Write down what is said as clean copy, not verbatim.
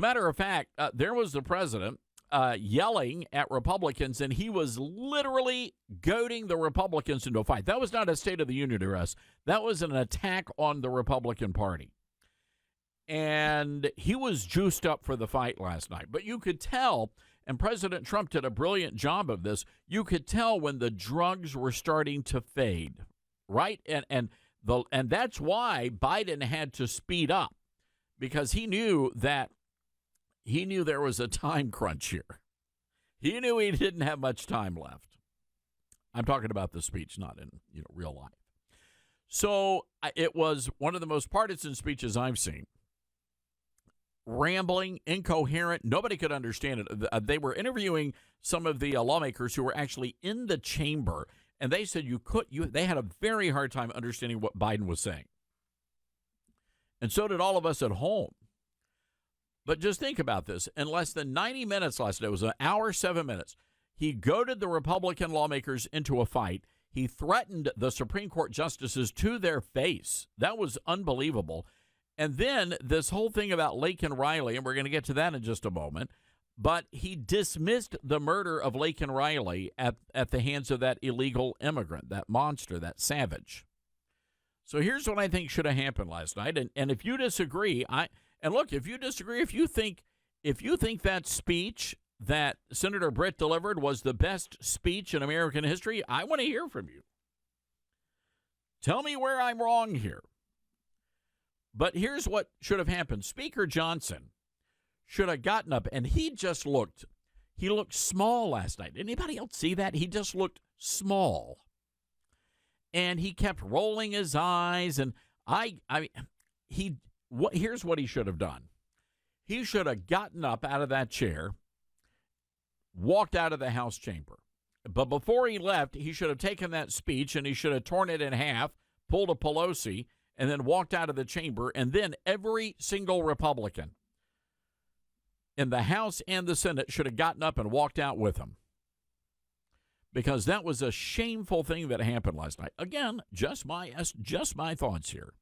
Matter of fact, there was the president yelling at Republicans, and he was literally goading the Republicans into a fight. That was not a State of the Union address. That was an attack on the Republican Party. And he was juiced up for the fight last night. But you could tell, and President Trump did a brilliant job of this, you could tell when the drugs were starting to fade, right? And that's why Biden had to speed up, because he knew there was a time crunch here. He knew he didn't have much time left. I'm talking about the speech, not in real life. So it was one of the most partisan speeches I've seen. Rambling, incoherent. Nobody could understand it. They were interviewing some of the lawmakers who were actually in the chamber, and they said they had a very hard time understanding what Biden was saying. And so did all of us at home. But just think about this. In less than 90 minutes last night, it was an hour, 7 minutes, he goaded the Republican lawmakers into a fight. He threatened the Supreme Court justices to their face. That was unbelievable. And then this whole thing about Laken Riley, and we're going to get to that in just a moment, but he dismissed the murder of Laken Riley at the hands of that illegal immigrant, that monster, that savage. So here's what I think should have happened last night. And if you disagree, if you think that speech that Senator Britt delivered was the best speech in American history, I want to hear from you. Tell me where I'm wrong here. But here's what should have happened. Speaker Johnson should have gotten up, and he looked small last night. Anybody else see that? He just looked small. And he kept rolling his eyes, and here's what he should have done. He should have gotten up out of that chair, walked out of the House chamber. But before he left, he should have taken that speech and he should have torn it in half, pulled a Pelosi, and then walked out of the chamber. And then every single Republican in the House and the Senate should have gotten up and walked out with him. Because that was a shameful thing that happened last night. Again, just my thoughts here.